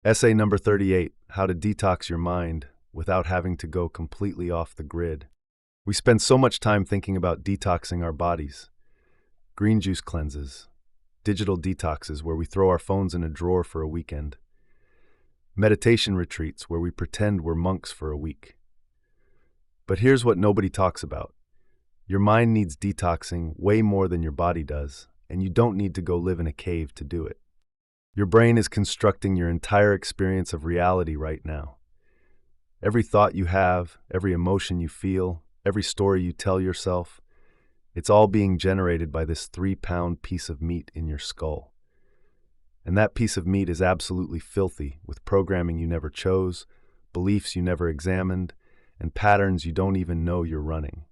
Essay number 38, How to Detox Your Mind Without Having to Go Completely Off the Grid. We spend so much time thinking about detoxing our bodies. Green juice cleanses, digital detoxes where we throw our phones in a drawer for a weekend, meditation retreats where we pretend we're monks for a week. But here's what nobody talks about. Your mind needs detoxing way more than your body does, and you don't need to go live in a cave to do it. Your brain is constructing your entire experience of reality right now. Every thought you have, every emotion you feel, every story you tell yourself, it's all being generated by this 3-pound piece of meat in your skull. And that piece of meat is absolutely filthy, with programming you never chose, beliefs you never examined, and patterns you don't even know you're running.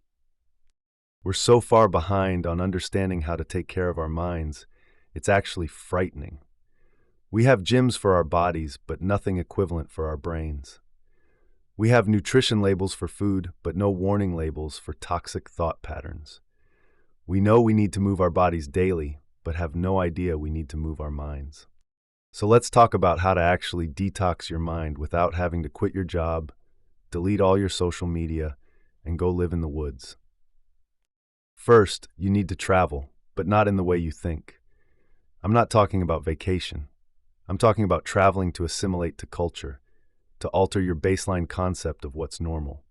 We're so far behind on understanding how to take care of our minds, it's actually frightening. We have gyms for our bodies, but nothing equivalent for our brains. We have nutrition labels for food, but no warning labels for toxic thought patterns. We know we need to move our bodies daily, but have no idea we need to move our minds. So let's talk about how to actually detox your mind without having to quit your job, delete all your social media, and go live in the woods. First, you need to travel, but not in the way you think. I'm not talking about vacation. I'm talking about traveling to assimilate to culture, to alter your baseline concept of what's normal.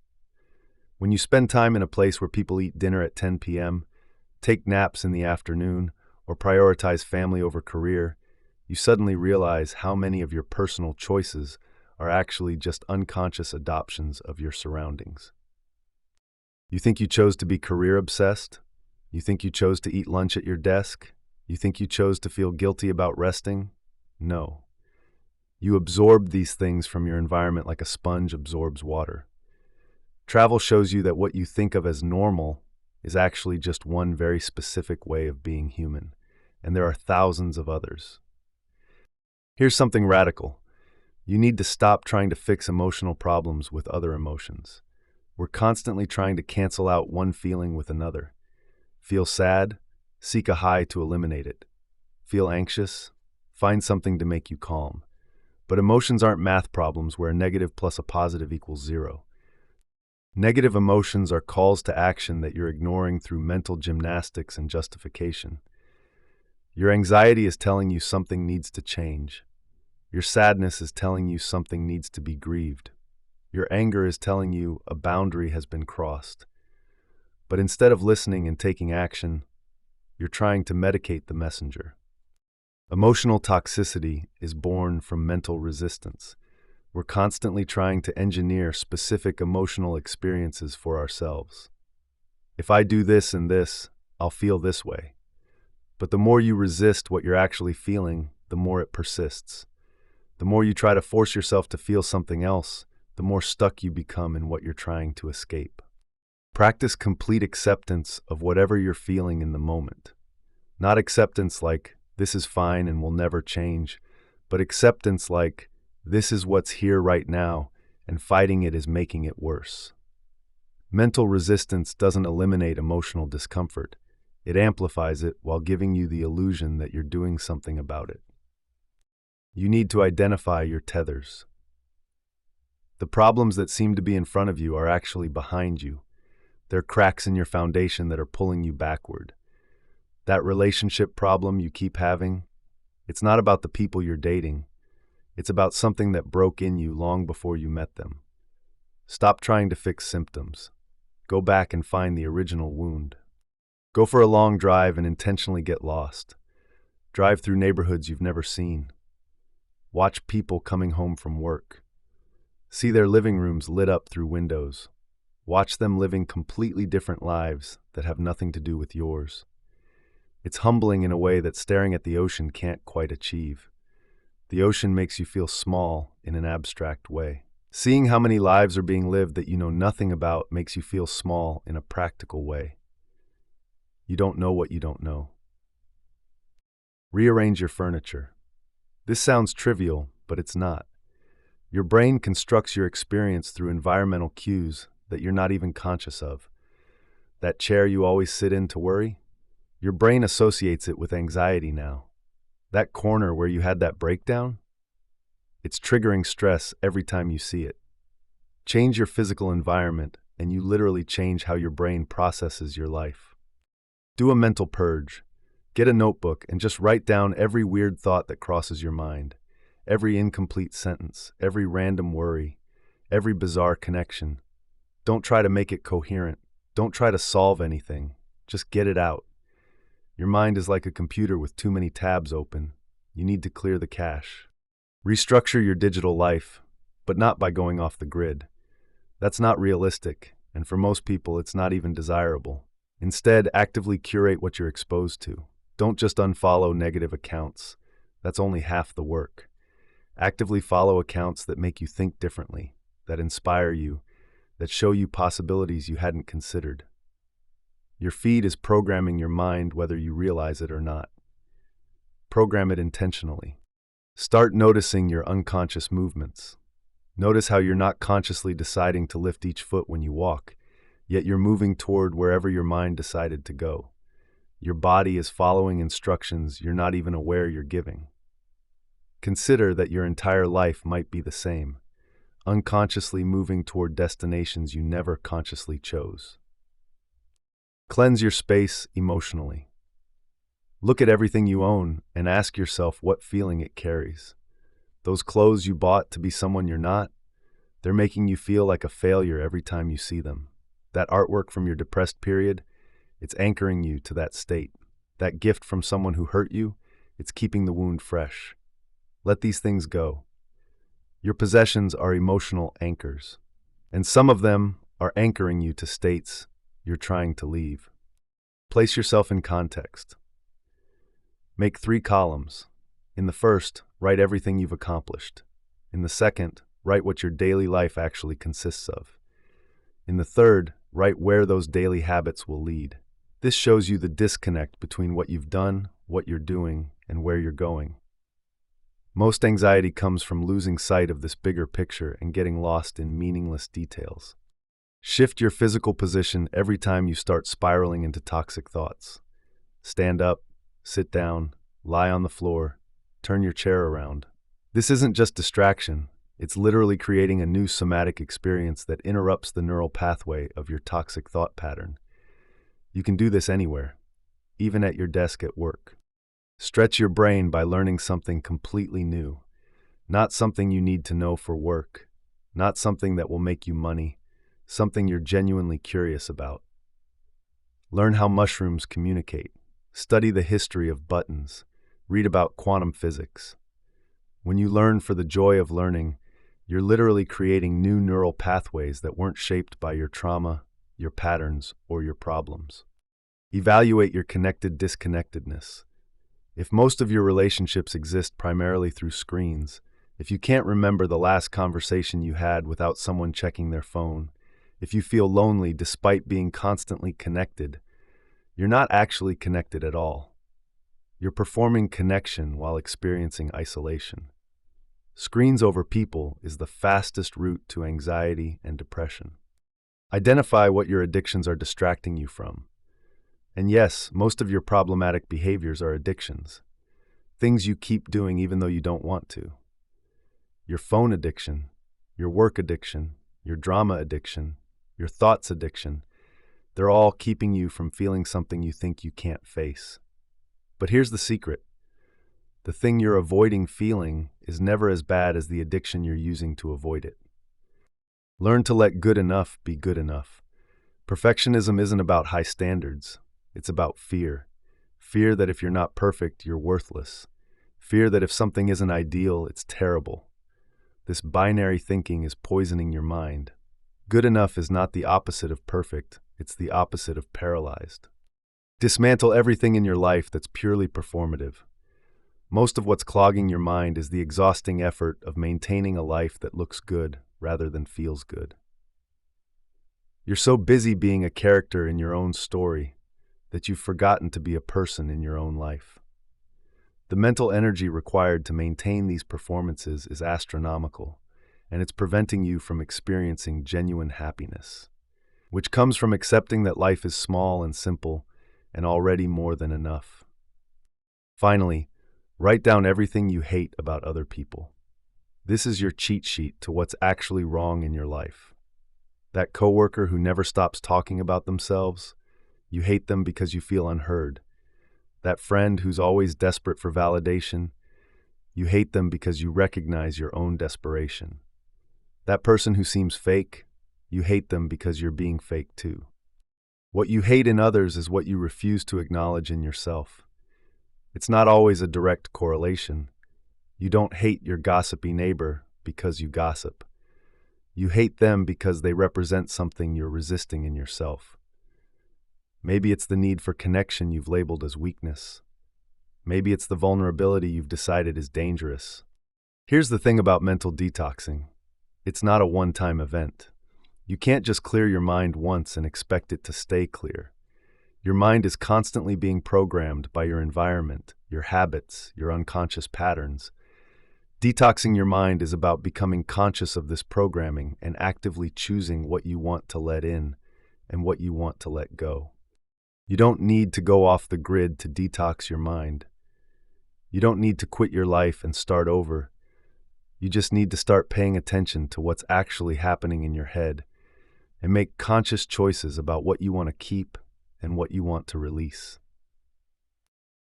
When you spend time in a place where people eat dinner at 10 p.m., take naps in the afternoon, or prioritize family over career, you suddenly realize how many of your personal choices are actually just unconscious adoptions of your surroundings. You think you chose to be career-obsessed? You think you chose to eat lunch at your desk? You think you chose to feel guilty about resting? No. You absorb these things from your environment like a sponge absorbs water. Travel shows you that what you think of as normal is actually just one very specific way of being human, and there are thousands of others. Here's something radical. You need to stop trying to fix emotional problems with other emotions. We're constantly trying to cancel out one feeling with another. Feel sad? Seek a high to eliminate it. Feel anxious? Find something to make you calm. But emotions aren't math problems where a negative plus a positive equals 0. Negative emotions are calls to action that you're ignoring through mental gymnastics and justification. Your anxiety is telling you something needs to change. Your sadness is telling you something needs to be grieved. Your anger is telling you a boundary has been crossed. But instead of listening and taking action, you're trying to medicate the messenger. Emotional toxicity is born from mental resistance. We're constantly trying to engineer specific emotional experiences for ourselves. If I do this and this, I'll feel this way. But the more you resist what you're actually feeling, the more it persists. The more you try to force yourself to feel something else, the more stuck you become in what you're trying to escape. Practice complete acceptance of whatever you're feeling in the moment. Not acceptance like, this is fine and will never change, but acceptance like, this is what's here right now, and fighting it is making it worse. Mental resistance doesn't eliminate emotional discomfort. It amplifies it while giving you the illusion that you're doing something about it. You need to identify your tethers. The problems that seem to be in front of you are actually behind you. They're cracks in your foundation that are pulling you backward. That relationship problem you keep having, it's not about the people you're dating. It's about something that broke in you long before you met them. Stop trying to fix symptoms. Go back and find the original wound. Go for a long drive and intentionally get lost. Drive through neighborhoods you've never seen. Watch people coming home from work. See their living rooms lit up through windows. Watch them living completely different lives that have nothing to do with yours. It's humbling in a way that staring at the ocean can't quite achieve. The ocean makes you feel small in an abstract way. Seeing how many lives are being lived that you know nothing about makes you feel small in a practical way. You don't know what you don't know. Rearrange your furniture. This sounds trivial, but it's not. Your brain constructs your experience through environmental cues that you're not even conscious of. That chair you always sit in to worry? Your brain associates it with anxiety now. That corner where you had that breakdown? It's triggering stress every time you see it. Change your physical environment, and you literally change how your brain processes your life. Do a mental purge. Get a notebook and just write down every weird thought that crosses your mind, every incomplete sentence, every random worry, every bizarre connection. Don't try to make it coherent. Don't try to solve anything. Just get it out. Your mind is like a computer with too many tabs open. You need to clear the cache. Restructure your digital life, but not by going off the grid. That's not realistic, and for most people, it's not even desirable. Instead, actively curate what you're exposed to. Don't just unfollow negative accounts. That's only half the work. Actively follow accounts that make you think differently, that inspire you, that show you possibilities you hadn't considered. Your feed is programming your mind whether you realize it or not. Program it intentionally. Start noticing your unconscious movements. Notice how you're not consciously deciding to lift each foot when you walk, yet you're moving toward wherever your mind decided to go. Your body is following instructions you're not even aware you're giving. Consider that your entire life might be the same, unconsciously moving toward destinations you never consciously chose. Cleanse your space emotionally. Look at everything you own and ask yourself what feeling it carries. Those clothes you bought to be someone you're not, they're making you feel like a failure every time you see them. That artwork from your depressed period, it's anchoring you to that state. That gift from someone who hurt you, it's keeping the wound fresh. Let these things go. Your possessions are emotional anchors, and some of them are anchoring you to states you're trying to leave. Place yourself in context. Make 3 columns. In the first, write everything you've accomplished. In the second, write what your daily life actually consists of. In the third, write where those daily habits will lead. This shows you the disconnect between what you've done, what you're doing, and where you're going. Most anxiety comes from losing sight of this bigger picture and getting lost in meaningless details. Shift your physical position every time you start spiraling into toxic thoughts. Stand up, sit down, lie on the floor, turn your chair around. This isn't just distraction, it's literally creating a new somatic experience that interrupts the neural pathway of your toxic thought pattern. You can do this anywhere, even at your desk at work. Stretch your brain by learning something completely new, not something you need to know for work, not something that will make you money, something you're genuinely curious about. Learn how mushrooms communicate. Study the history of buttons. Read about quantum physics. When you learn for the joy of learning, you're literally creating new neural pathways that weren't shaped by your trauma, your patterns, or your problems. Evaluate your connected disconnectedness. If most of your relationships exist primarily through screens, if you can't remember the last conversation you had without someone checking their phone, if you feel lonely despite being constantly connected, you're not actually connected at all. You're performing connection while experiencing isolation. Screens over people is the fastest route to anxiety and depression. Identify what your addictions are distracting you from. And yes, most of your problematic behaviors are addictions. Things you keep doing even though you don't want to. Your phone addiction, your work addiction, your drama addiction, your thoughts addiction, they're all keeping you from feeling something you think you can't face. But here's the secret. The thing you're avoiding feeling is never as bad as the addiction you're using to avoid it. Learn to let good enough be good enough. Perfectionism isn't about high standards. It's about fear. Fear that if you're not perfect, you're worthless. Fear that if something isn't ideal, it's terrible. This binary thinking is poisoning your mind. Good enough is not the opposite of perfect. It's the opposite of paralyzed. Dismantle everything in your life that's purely performative. Most of what's clogging your mind is the exhausting effort of maintaining a life that looks good rather than feels good. You're so busy being a character in your own story that you've forgotten to be a person in your own life. The mental energy required to maintain these performances is astronomical, and it's preventing you from experiencing genuine happiness, which comes from accepting that life is small and simple and already more than enough. Finally, write down everything you hate about other people. This is your cheat sheet to what's actually wrong in your life. That coworker who never stops talking about themselves, you hate them because you feel unheard. That friend who's always desperate for validation, you hate them because you recognize your own desperation. That person who seems fake, you hate them because you're being fake too. What you hate in others is what you refuse to acknowledge in yourself. It's not always a direct correlation. You don't hate your gossipy neighbor because you gossip. You hate them because they represent something you're resisting in yourself. Maybe it's the need for connection you've labeled as weakness. Maybe it's the vulnerability you've decided is dangerous. Here's the thing about mental detoxing. It's not a one-time event. You can't just clear your mind once and expect it to stay clear. Your mind is constantly being programmed by your environment, your habits, your unconscious patterns. Detoxing your mind is about becoming conscious of this programming and actively choosing what you want to let in and what you want to let go. You don't need to go off the grid to detox your mind. You don't need to quit your life and start over. You just need to start paying attention to what's actually happening in your head and make conscious choices about what you want to keep and what you want to release.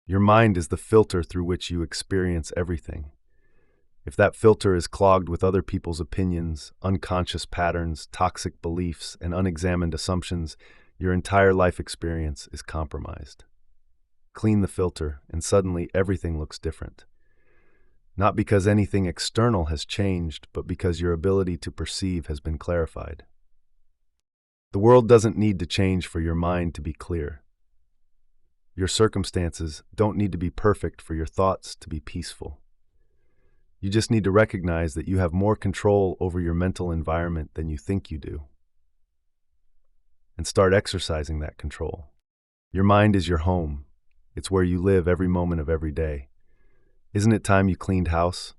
Your mind is the filter through which you experience everything. If that filter is clogged with other people's opinions, unconscious patterns, toxic beliefs, and unexamined assumptions, your entire life experience is compromised. Clean the filter, and suddenly everything looks different. Not because anything external has changed, but because your ability to perceive has been clarified. The world doesn't need to change for your mind to be clear. Your circumstances don't need to be perfect for your thoughts to be peaceful. You just need to recognize that you have more control over your mental environment than you think you do. And start exercising that control. Your mind is your home. It's where you live every moment of every day. Isn't it time you cleaned house?